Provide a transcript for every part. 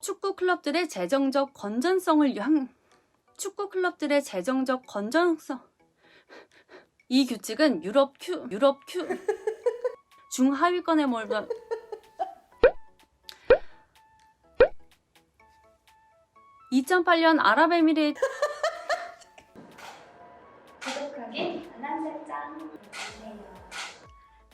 축구 클럽들의 재정적 건전성을 이 규칙은 유럽 중하위권에 몰려 2008년 아랍에미레이트 구독하기, 알람 설정 눌러주세요.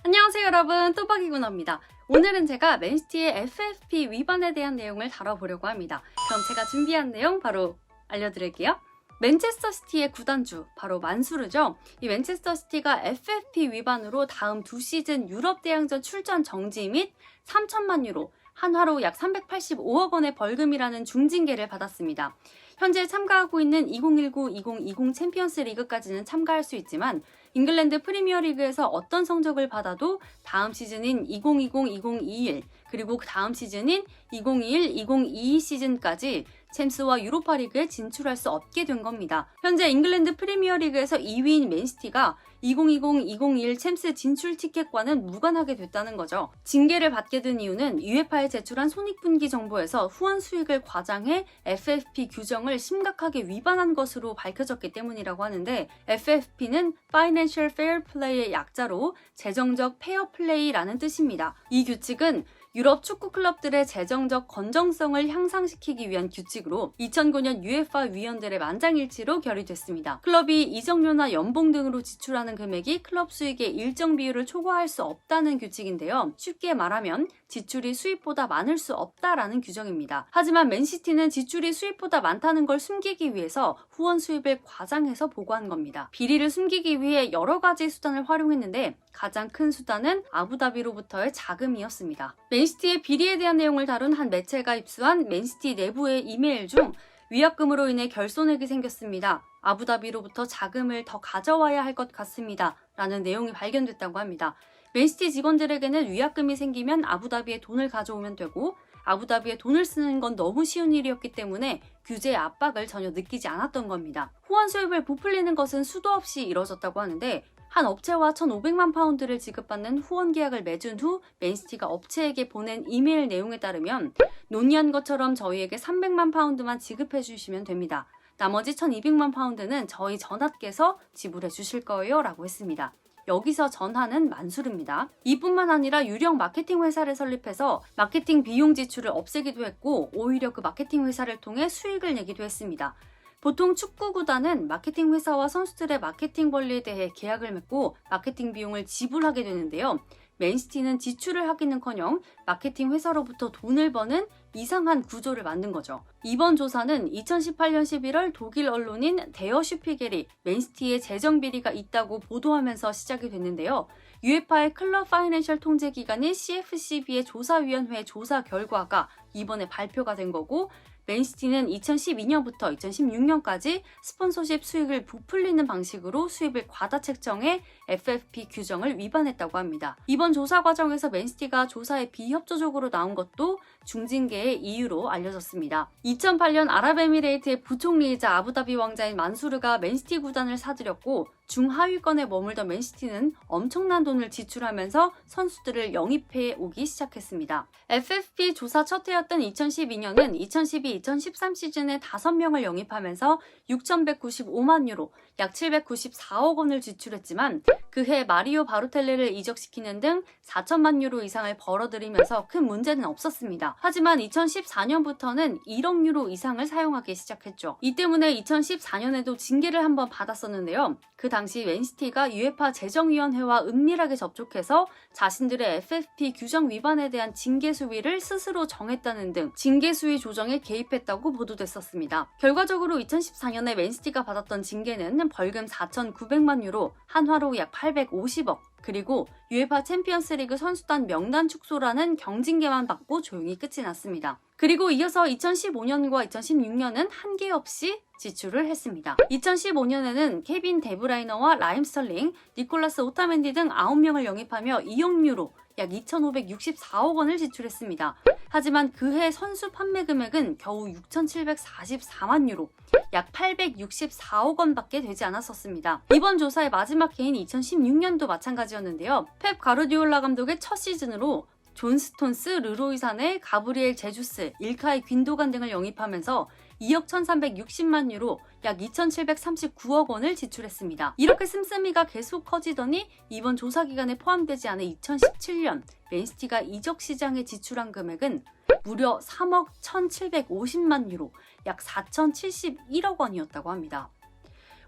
안녕하세요 여러분, 또박이구나입니다. 오늘은 제가 맨시티의 FFP 위반에 대한 내용을 다뤄보려고 합니다. 그럼 제가 준비한 내용 바로 알려드릴게요. 맨체스터 시티의 구단주, 바로 만수르죠. 이 맨체스터 시티가 FFP 위반으로 다음 2시즌 유럽 대항전 출전 정지 및 3천만 유로, 한화로 약 385억 원의 벌금이라는 중징계를 받았습니다. 현재 참가하고 있는 2019-2020 챔피언스 리그까지는 참가할 수 있지만 잉글랜드 프리미어 리그에서 어떤 성적을 받아도 다음 시즌인 2020-2021 그리고 다음 시즌인 2021-2022 시즌까지 챔스와 유로파 리그에 진출할 수 없게 된 겁니다. 현재 잉글랜드 프리미어 리그에서 2위인 맨시티가 2020-2021 챔스 진출 티켓과는 무관하게 됐다는 거죠. 징계를 받게 된 이유는 UEFA에 제출한 손익분기 정보에서 후원 수익을 과장해 FFP 규정을 심각하게 위반한 것으로 밝혀졌기 때문이라고 하는데, FFP는 Financial Fair Play의 약자로 재정적 페어 플레이라는 뜻입니다. 이 규칙은 유럽 축구 클럽들의 재정적 건정성을 향상시키기 위한 규칙으로 2009년 UEFA 위원들의 만장일치로 결의됐습니다. 클럽이 이적료나 연봉 등으로 지출하는 금액이 클럽 수익의 일정 비율을 초과할 수 없다는 규칙인데요. 쉽게 말하면 지출이 수입보다 많을 수 없다라는 규정입니다. 하지만 맨시티는 지출이 수입보다 많다는 걸 숨기기 위해서 후원 수입을 과장해서 보고한 겁니다. 비리를 숨기기 위해 여러 가지 수단을 활용했는데 가장 큰 수단은 아부다비로부터의 자금이었습니다. 맨시티의 비리에 대한 내용을 다룬 한 매체가 입수한 맨시티 내부의 이메일 중 위약금으로 인해 결손액이 생겼습니다. 아부다비로부터 자금을 더 가져와야 할 것 같습니다. 라는 내용이 발견됐다고 합니다. 맨시티 직원들에게는 위약금이 생기면 아부다비에 돈을 가져오면 되고 아부다비에 돈을 쓰는 건 너무 쉬운 일이었기 때문에 규제의 압박을 전혀 느끼지 않았던 겁니다. 후원 수입을 부풀리는 것은 수도 없이 이뤄졌다고 하는데 한 업체와 1,500만 파운드를 지급받는 후원 계약을 맺은 후 맨시티가 업체에게 보낸 이메일 내용에 따르면 논의한 것처럼 저희에게 300만 파운드만 지급해 주시면 됩니다. 나머지 1,200만 파운드는 저희 전하께서 지불해 주실 거예요 라고 했습니다. 여기서 전하는 만수르입니다. 이뿐만 아니라 유령 마케팅 회사를 설립해서 마케팅 비용 지출을 없애기도 했고 오히려 그 마케팅 회사를 통해 수익을 내기도 했습니다. 보통 축구구단은 마케팅 회사와 선수들의 마케팅 권리에 대해 계약을 맺고 마케팅 비용을 지불하게 되는데요. 맨시티는 지출을 하기는커녕 마케팅 회사로부터 돈을 버는 이상한 구조를 만든 거죠. 이번 조사는 2018년 11월 독일 언론인 데어 슈피겔이 맨시티에 재정 비리가 있다고 보도하면서 시작이 됐는데요. UEFA의 클럽 파이낸셜 통제 기관인 CFCB의 조사위원회 조사 결과가 이번에 발표가 된 거고, 맨시티는 2012년부터 2016년까지 스폰서십 수익을 부풀리는 방식으로 수입을 과다 책정해 FFP 규정을 위반했다고 합니다. 이번 조사 과정에서 맨시티가 조사에 비협조적으로 나온 것도 중징계의 이유로 알려졌습니다. 2008년 아랍에미레이트의 부총리이자 아부다비 왕자인 만수르가 맨시티 구단을 사들였고 중하위권에 머물던 맨시티는 엄청난 돈을 지출하면서 선수들을 영입해 오기 시작했습니다. FFP 조사 첫 해였던 2012년은 2012-2013 시즌에 5명을 영입하면서 6,195만 유로, 약 794억 원을 지출했지만 그해 마리오 바로텔레를 이적시키는 등 4천만 유로 이상을 벌어들이면서 큰 문제는 없었습니다. 하지만 2014년부터는 1억 유로 이상을 사용하기 시작했죠. 이 때문에 2014년에도 징계를 한번 받았었는데요. 그 당시 맨시티가 UEFA 재정위원회와 은밀하게 접촉해서 자신들의 FFP 규정 위반에 대한 징계 수위를 스스로 정했다는 등 징계 수위 조정에 개입했다고 보도됐었습니다. 결과적으로 2014년에 맨시티가 받았던 징계는 벌금 4,900만 유로, 한화로 약 850억, 그리고 UEFA 챔피언스 리그 선수단 명단 축소라는 경징계만 받고 조용히 끝이 났습니다. 그리고 이어서 2015년과 2016년은 한계 없이 지출을 했습니다. 2015년에는 케빈 데브라이너와 라임 스털링, 니콜라스 오타멘디 등 9명을 영입하며 2억 유로, 약 2,564억 원을 지출했습니다. 하지만 그해 선수 판매 금액은 겨우 6,744만 유로, 약 864억 원밖에 되지 않았었습니다. 이번 조사의 마지막 해인 2016년도 마찬가지였는데요. 펩 가르디올라 감독의 첫 시즌으로 존 스톤스, 르로이 사네, 가브리엘 제주스, 일카이 귄도간 등을 영입하면서 2억 1360만 유로, 약 2739억 원을 지출했습니다. 이렇게 씀씀이가 계속 커지더니 이번 조사 기간에 포함되지 않은 2017년 맨시티가 이적 시장에 지출한 금액은 무려 3억 1750만 유로, 약 4071억 원이었다고 합니다.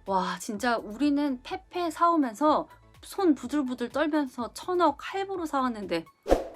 와, 진짜 우리는 페페 사오면서 손 부들부들 떨면서 1000억 할부로 사왔는데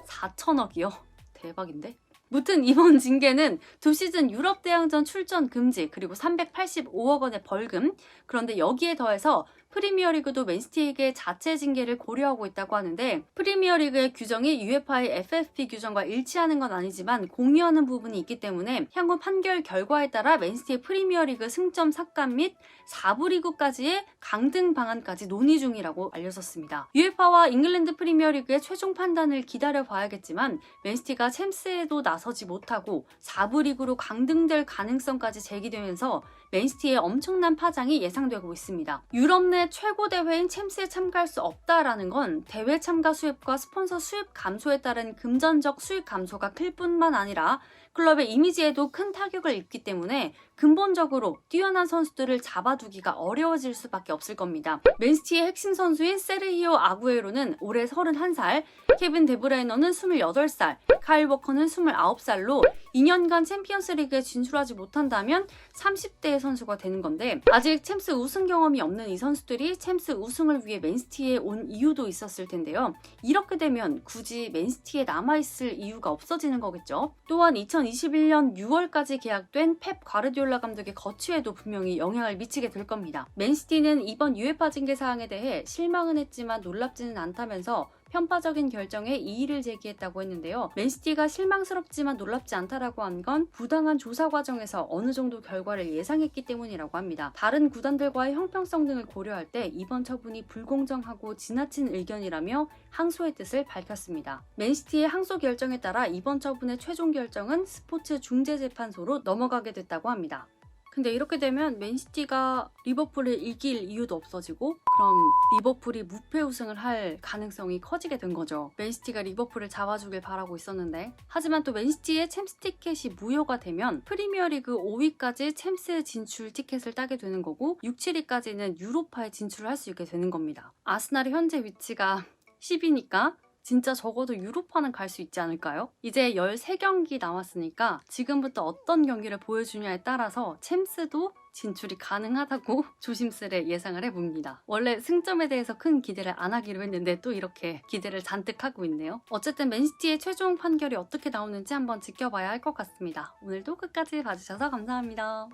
4천억이요? 대박인데? 무튼 이번 징계는 2시즌 유럽 대항전 출전 금지, 그리고 385억 원의 벌금, 그런데 여기에 더해서 프리미어리그도 맨시티에게 자체 징계를 고려하고 있다고 하는데, 프리미어리그의 규정이 UEFA의 FFP 규정과 일치하는 건 아니지만 공유하는 부분이 있기 때문에 향후 판결 결과에 따라 맨시티의 프리미어리그 승점 삭감 및 4부 리그까지의 강등 방안까지 논의 중이라고 알려졌습니다. UEFA와 잉글랜드 프리미어리그의 최종 판단을 기다려 봐야겠지만 맨시티가 챔스에도 나서지 못하고 4부 리그로 강등될 가능성까지 제기되면서 맨시티의 엄청난 파장이 예상되고 있습니다. 유럽 내 최고 대회인 챔스에 참가할 수 없다라는 건 대회 참가 수입과 스폰서 수입 감소에 따른 금전적 수익 감소가 클 뿐만 아니라 클럽의 이미지에도 큰 타격을 입기 때문에 근본적으로 뛰어난 선수들을 잡아두기가 어려워질 수밖에 없을 겁니다. 맨시티의 핵심 선수인 세르히오 아구에로는 올해 31살, 케빈 데브라이너는 28살, 카일 워커는 29살로 2년간 챔피언스 리그에 진출하지 못한다면 30대의 선수가 되는 건데, 아직 챔스 우승 경험이 없는 이 선수들이 챔스 우승을 위해 맨시티에 온 이유도 있었을 텐데요. 이렇게 되면 굳이 맨시티에 남아있을 이유가 없어지는 거겠죠. 또한 2021년 6월까지 계약된 펩 과르디올라 감독의 거취에도 분명히 영향을 미치게 될 겁니다. 맨시티는 이번 UEFA 징계 사항에 대해 실망은 했지만 놀랍지는 않다면서 편파적인 결정에 이의를 제기했다고 했는데요. 맨시티가 실망스럽지만 놀랍지 않다라고 한 건 부당한 조사 과정에서 어느 정도 결과를 예상했기 때문이라고 합니다. 다른 구단들과의 형평성 등을 고려할 때 이번 처분이 불공정하고 지나친 의견이라며 항소의 뜻을 밝혔습니다. 맨시티의 항소 결정에 따라 이번 처분의 최종 결정은 스포츠 중재재판소로 넘어가게 됐다고 합니다. 근데 이렇게 되면 맨시티가 리버풀을 이길 이유도 없어지고, 그럼 리버풀이 무패 우승을 할 가능성이 커지게 된 거죠. 맨시티가 리버풀을 잡아주길 바라고 있었는데. 하지만 또 맨시티의 챔스 티켓이 무효가 되면 프리미어리그 5위까지 챔스 진출 티켓을 따게 되는 거고, 6, 7위까지는 유로파에 진출을 할 수 있게 되는 겁니다. 아스날의 현재 위치가 10위니까 진짜 적어도 유로파는 갈 수 있지 않을까요? 이제 13경기 남았으니까 지금부터 어떤 경기를 보여주냐에 따라서 챔스도 진출이 가능하다고 조심스레 예상을 해봅니다. 원래 승점에 대해서 큰 기대를 안 하기로 했는데 또 이렇게 기대를 잔뜩 하고 있네요. 어쨌든 맨시티의 최종 판결이 어떻게 나오는지 한번 지켜봐야 할 것 같습니다. 오늘도 끝까지 봐주셔서 감사합니다.